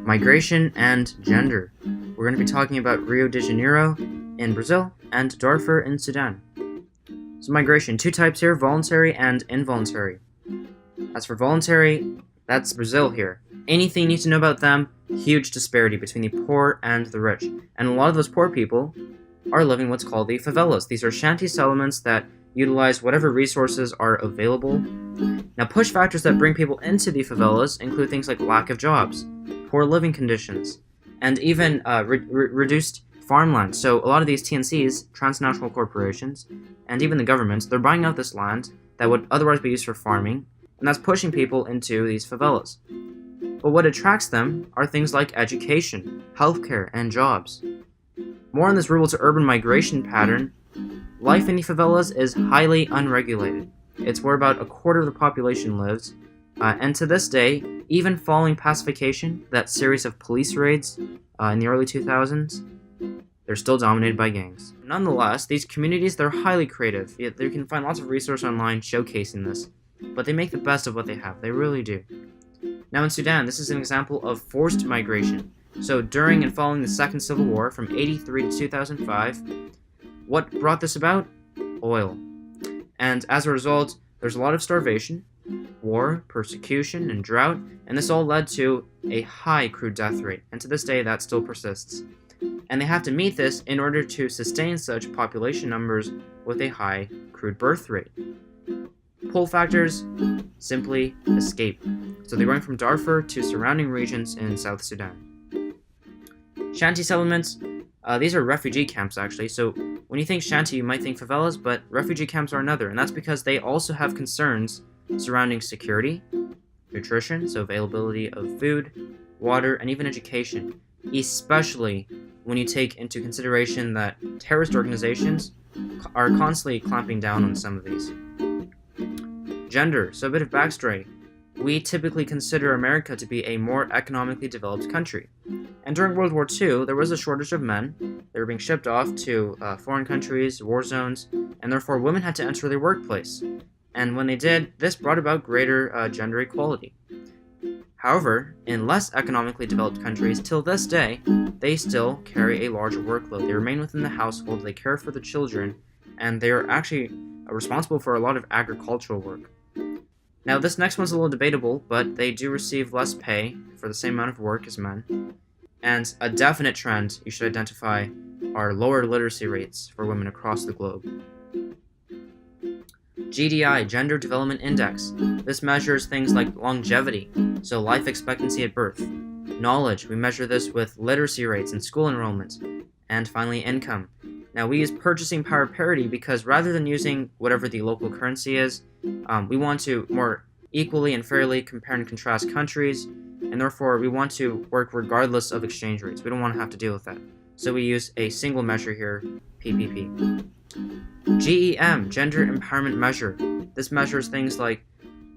migration and gender. We're going to be talking about Rio de Janeiro in Brazil and Darfur in Sudan. So migration, two types here, voluntary and involuntary. As for voluntary, that's Brazil here. Anything you need to know about them, huge disparity between the poor and the rich. And a lot of those poor people are living what's called the favelas. These are shanty settlements that utilize whatever resources are available. Now, push factors that bring people into the favelas include things like lack of jobs, poor living conditions, and even reduced farmland. So a lot of these TNCs, transnational corporations, and even the governments, they're buying out this land that would otherwise be used for farming, and that's pushing people into these favelas. But what attracts them are things like education, healthcare, and jobs. More on this rural to urban migration pattern, life in the favelas is highly unregulated. It's where about a quarter of the population lives, and to this day, even following pacification, that series of police raids in the early 2000s, they're still dominated by gangs. Nonetheless, these communities, they're highly creative. You can find lots of resources online showcasing this, but they make the best of what they have. They really do. Now in Sudan, this is an example of forced migration. So during and following the Second Civil War from 83 to 2005, what brought this about? Oil. And as a result, there's a lot of starvation, war, persecution, and drought, and this all led to a high crude death rate, and to this day that still persists. And they have to meet this in order to sustain such population numbers with a high crude birth rate. Pull factors, simply escape. So they're going from Darfur to surrounding regions in South Sudan. Shanty settlements, these are refugee camps actually, so when you think shanty you might think favelas, but refugee camps are another, and that's because they also have concerns surrounding security, nutrition, so availability of food, water, and even education, especially when you take into consideration that terrorist organizations are constantly clamping down on some of these. Gender, so a bit of backstory. We typically consider America to be a more economically developed country. And during World War II, there was a shortage of men. They were being shipped off to foreign countries, war zones, and therefore women had to enter the workplace. And when they did, this brought about greater gender equality. However, in less economically developed countries, till this day, they still carry a larger workload. They remain within the household, they care for the children, and they are actually responsible for a lot of agricultural work. Now, this next one's a little debatable, but they do receive less pay for the same amount of work as men. And a definite trend you should identify are lower literacy rates for women across the globe. GDI, Gender Development Index. This measures things like longevity, so life expectancy at birth. Knowledge, we measure this with literacy rates and school enrollment. And finally, income. Now, we use purchasing power parity because rather than using whatever the local currency is, we want to more equally and fairly compare and contrast countries, and therefore we want to work regardless of exchange rates. We don't want to have to deal with that. So we use a single measure here, PPP. GEM, Gender Empowerment Measure. This measures things like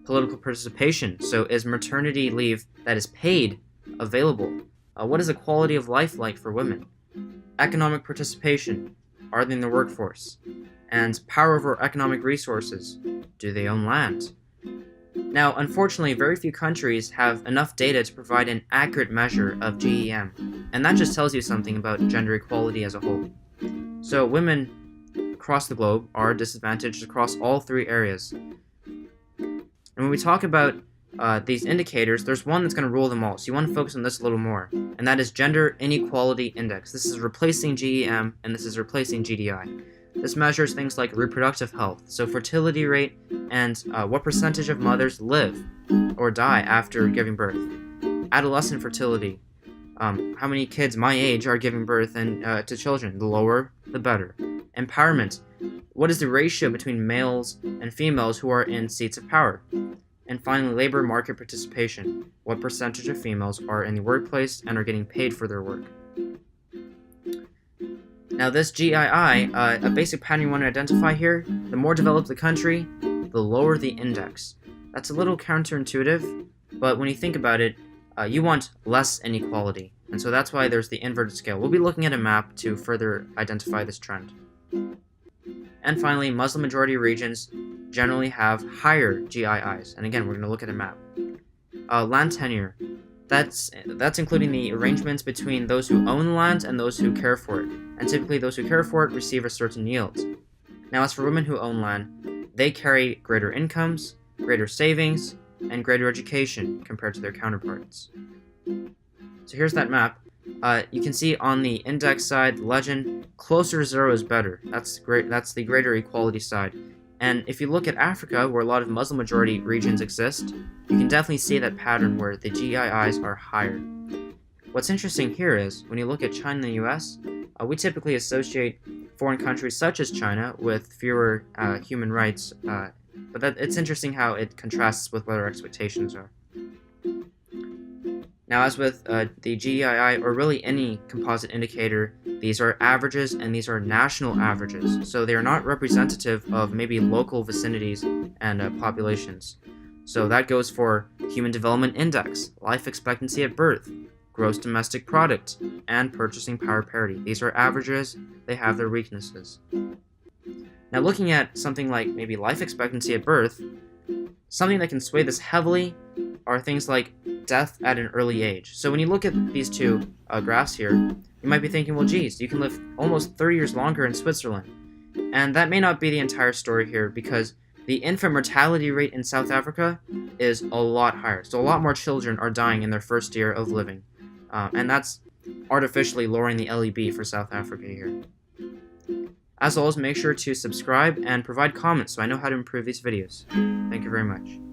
political participation. So is maternity leave that is paid available? What is the quality of life like for women? Economic participation. Are they in the workforce? And power over economic resources. Do they own land? Now, unfortunately, very few countries have enough data to provide an accurate measure of GEM, and that just tells you something about gender equality as a whole. So women across the globe are disadvantaged across all three areas. And when we talk about these indicators, there's one that's going to rule them all, so you want to focus on this a little more, and that is Gender Inequality Index. This is replacing GEM, and this is replacing GDI. This measures things like reproductive health, so fertility rate, and what percentage of mothers live or die after giving birth. Adolescent fertility, how many kids my age are giving birth to children. The lower, the better. Empowerment, what is the ratio between males and females who are in seats of power? And finally, labor market participation. What percentage of females are in the workplace and are getting paid for their work? Now this GII, a basic pattern you want to identify here, the more developed the country, the lower the index. That's a little counterintuitive, but when you think about it, you want less inequality. And so that's why there's the inverted scale. We'll be looking at a map to further identify this trend. And finally, Muslim majority regions generally have higher GIIs. And again, we're going to look at a map. Land tenure. That's including the arrangements between those who own land and those who care for it, and typically those who care for it receive a certain yield. Now, as for women who own land, they carry greater incomes, greater savings, and greater education compared to their counterparts. So here's that map. You can see on the index side, legend, closer to 0 is better. That's great. That's the greater equality side. And if you look at Africa, where a lot of Muslim majority regions exist, you can definitely see that pattern where the GIIs are higher. What's interesting here is, when you look at China and the US, we typically associate foreign countries such as China with fewer human rights, but it's interesting how it contrasts with what our expectations are. Now, as with the GEII, or really any composite indicator, these are averages and these are national averages, so they are not representative of maybe local vicinities and populations. So that goes for Human Development Index, life expectancy at birth, gross domestic product, and purchasing power parity. These are averages, they have their weaknesses. Now, looking at something like maybe life expectancy at birth, something that can sway this heavily are things like death at an early age. So when you look at these two graphs here, you might be thinking, well, geez, you can live almost 30 years longer in Switzerland. And that may not be the entire story here, because the infant mortality rate in South Africa is a lot higher. So a lot more children are dying in their first year of living. And that's artificially lowering the LEB for South Africa here. As always, make sure to subscribe and provide comments so I know how to improve these videos. Thank you very much.